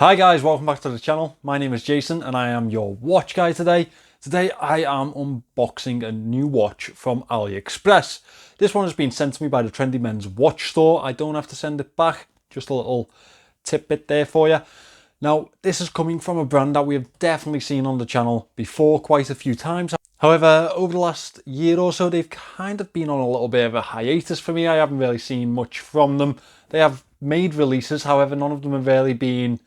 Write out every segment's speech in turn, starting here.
Hi guys, welcome back to the channel. My name is Jason and I am your watch guy today. Today I am unboxing a new watch from Aliexpress. This one has been sent to me by the Trendy Men's Watch Store. I don't have to send it back, just a little tidbit there for you. Now this is coming from a brand that we have definitely seen on the channel before quite a few times. However, over the last year or so they've kind of been on a little bit of a hiatus for me. I haven't really seen much from them. They have made releases, however none of them have really been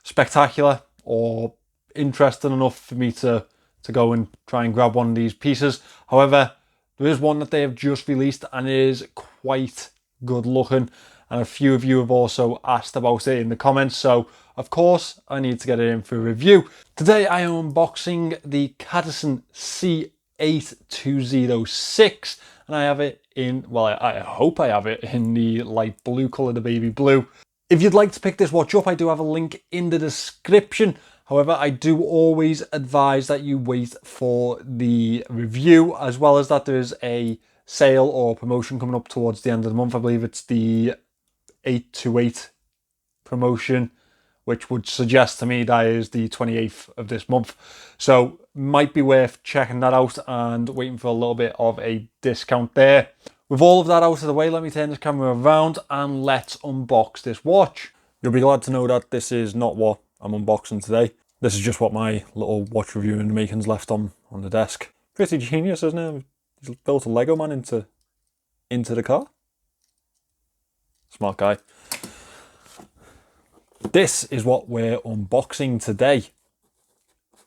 spectacular or interesting enough for me to go and try and grab one of these pieces. However, there is one that they have just released and it is quite good looking, and a few of you have also asked about it in the comments, so of course I need to get it in for a review. Today I am unboxing the Cadisen C8206 and I have it in, well, I hope I have it in the light blue colour, the baby blue. If you'd like to pick this watch up, I do have a link in the description. However, I do always advise that you wait for the review, as well as that there's a sale or promotion coming up towards the end of the month. I believe it's the 828 promotion, which would suggest to me that is the 28th of this month. So might be worth checking that out and waiting for a little bit of a discount there. With all of that out of the way, let me turn this camera around and let's unbox this watch. You'll be glad to know that this is not what I'm unboxing today. This is just what my little watch review in the making's left on the desk. Pretty genius, isn't it? He's built a Lego man into the car. Smart guy. This is what we're unboxing today.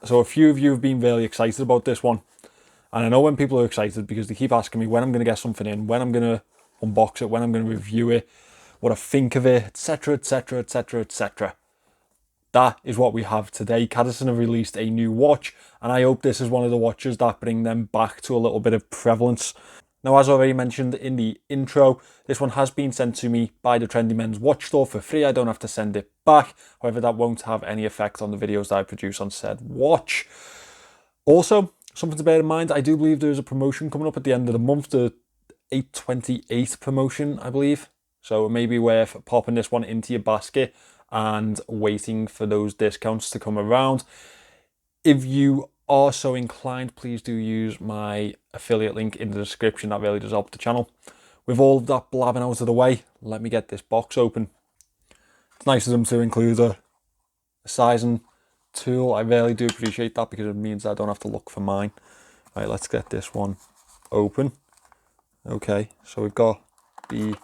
So a few of you have been really excited about this one. And I know when people are excited because they keep asking me when I'm going to get something in, when I'm going to unbox it, when I'm going to review it, what I think of it, etc, etc, etc, etc. That is what we have today. Cadisen have released a new watch, and I hope this is one of the watches that bring them back to a little bit of prevalence. Now, as already mentioned in the intro, this one has been sent to me by the Trendy Men's Watch Store for free. I don't have to send it back. However, that won't have any effect on the videos that I produce on said watch. Also, something to bear in mind, I do believe there's a promotion coming up at the end of the month, the 828 promotion, I believe. So it may be worth popping this one into your basket and waiting for those discounts to come around. If you are so inclined, please do use my affiliate link in the description. That really does help the channel. With all of that blabbing out of the way, let me get this box open. It's nice of them to include a sizing tool. I really do appreciate that because it means I don't have to look for mine. Right, let's get this one open. Okay, so we've got the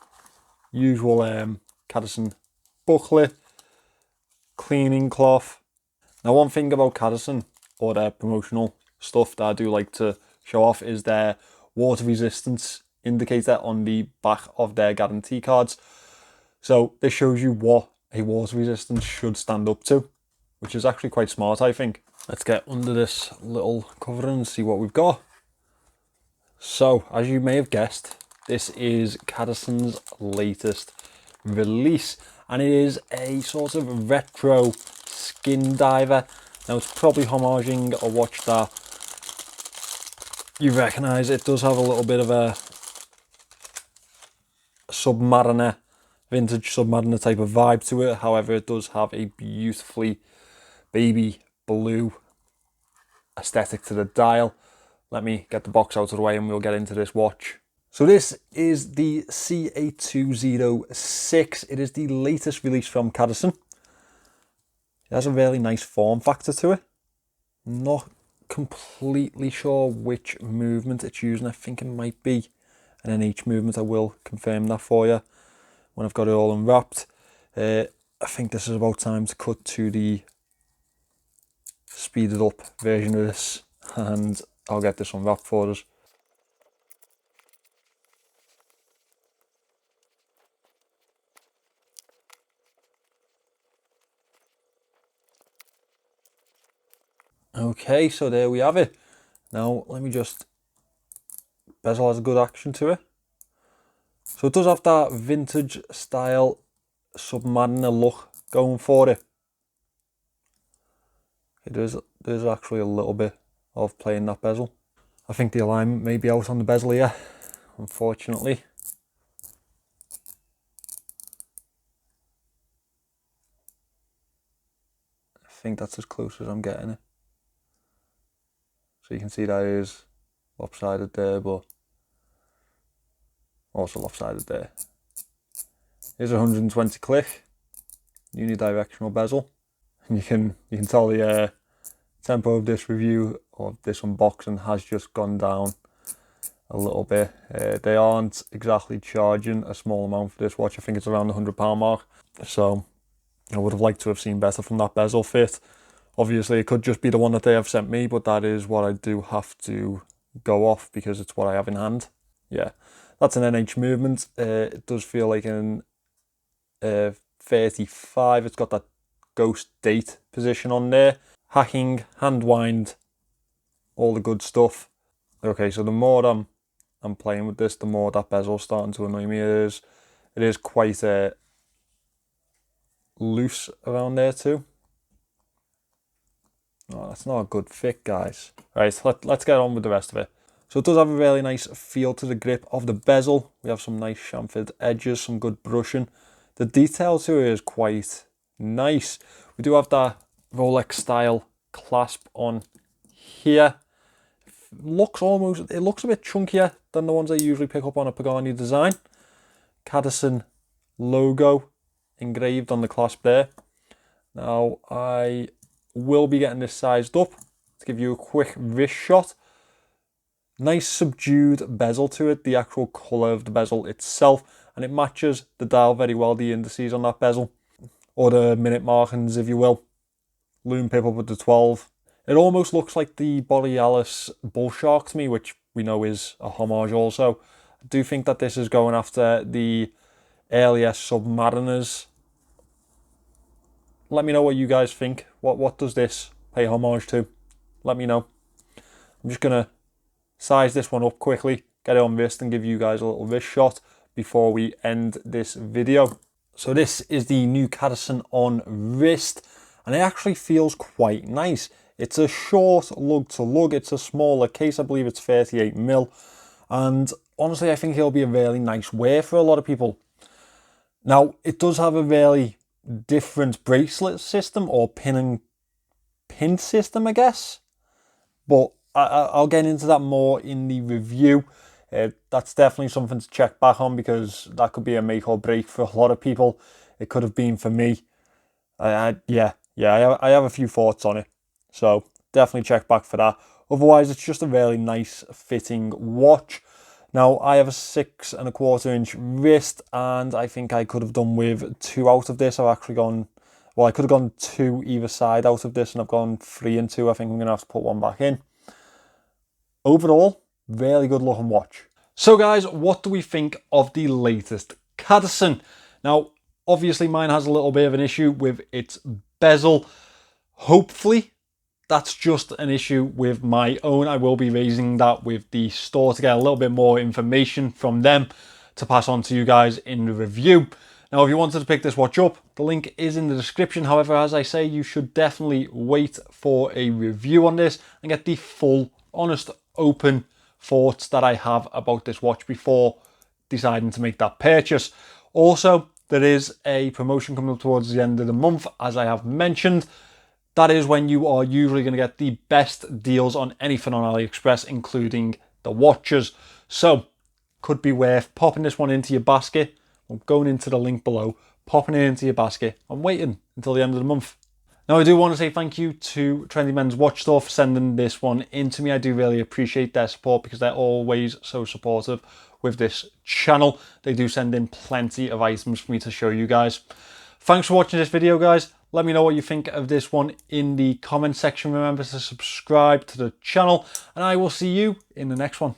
usual Cadisen booklet, cleaning cloth. Now, one thing about Cadisen, or their promotional stuff that I do like to show off, is their water resistance indicator on the back of their guarantee cards. So this shows you what a water resistance should stand up to, which is actually quite smart, I think. Let's get under this little cover and see what we've got. So, as you may have guessed, this is Cadisen's latest release, and it is a sort of retro skin diver. Now, it's probably homaging a watch that you recognise. It does have a little bit of a Submariner, vintage Submariner type of vibe to it. However, it does have a beautifully baby blue aesthetic to the dial. Let me get the box out of the way and we'll get into this watch. So this is the C8206. It is the latest release from Cadisen. It has a really nice form factor to it. Not completely sure which movement it's using. I think it might be an NH movement. I will confirm that for you when I've got it all unwrapped. I think this is about time to cut to the speeded up version of this, and I'll get this unwrapped for us. Okay, so there we have it. Now let me just, bezel has a good action to it. So it does have that vintage style Submariner look going for it. There's actually a little bit of play in that bezel. I think the alignment may be out on the bezel here, unfortunately. think that's as close as I'm getting it. So you can see that is lopsided there, but also lopsided there. Here's 120 click, unidirectional bezel. And you can tell the tempo of this review, or this unboxing, has just gone down a little bit. They aren't exactly charging a small amount for this watch. I think it's around the £100 mark. So I would have liked to have seen better from that bezel fit. Obviously, it could just be the one that they have sent me, but that is what I do have to go off because it's what I have in hand. Yeah, that's an NH movement. It does feel like an 35. It's got that ghost date position on there. Hacking, hand wind, all the good stuff. Okay, so the more I'm playing with this, the more that bezel's starting to annoy me. It is quite loose around there too. Oh, that's not a good fit, guys. Right, let's get on with the rest of it. So it does have a really nice feel to the grip of the bezel. We have some nice chamfered edges, some good brushing. The detail to it is quite nice. We do have that Rolex style clasp on here. It looks a bit chunkier than the ones I usually pick up on a Pagani design. Cadisen logo engraved on the clasp there. Now I will be getting this sized up to give you a quick wrist shot. Nice subdued bezel to it, the actual colour of the bezel itself, and it matches the dial very well, the indices on that bezel, or the minute markings if you will. Lume pip up with the 12. It almost looks like the Borealis Bull Shark to me, which we know is a homage also. I do think that this is going after the earlier Submariners. Let me know what you guys think. What does this pay homage to? Let me know. I'm just going to size this one up quickly, get it on wrist and give you guys a little wrist shot before we end this video. So this is the new Cadisen on wrist, and it actually feels quite nice. It's a short lug to lug. It's a smaller case. I believe it's 38mm. And honestly, I think it'll be a really nice wear for a lot of people. Now, it does have a really different bracelet system, or pin system, I guess. But I'll get into that more in the review. That's definitely something to check back on, because that could be a make or break for a lot of people. It could have been for me. I have a few thoughts on it. So definitely check back for that. Otherwise, it's just a really nice fitting watch. Now, I have a 6 1/4 inch wrist, and I think I could have done with 2 out of this. I've actually gone, well, I could have gone 2 either side out of this, and I've gone 3 and 2. I think I'm going to have to put one back in. Overall, really good looking watch. So guys, what do we think of the latest Cadisen? Now, obviously mine has a little bit of an issue with its bezel. Hopefully, that's just an issue with my own. I will be raising that with the store to get a little bit more information from them to pass on to you guys in the review. Now, if you wanted to pick this watch up, the link is in the description. However, as I say, you should definitely wait for a review on this and get the full, honest, open thoughts that I have about this watch before deciding to make that purchase. Also, there is a promotion coming up towards the end of the month, as I have mentioned. That is when you are usually going to get the best deals on anything on AliExpress, including the watches. So, could be worth popping this one into your basket, or going into the link below, popping it into your basket and waiting until the end of the month. Now, I do want to say thank you to Trendy Men's Watch Store for sending this one in to me. I do really appreciate their support, because they're always so supportive with this channel. They do send in plenty of items for me to show you guys. Thanks for watching this video, guys. Let me know what you think of this one in the comment section. Remember to subscribe to the channel, and I will see you in the next one.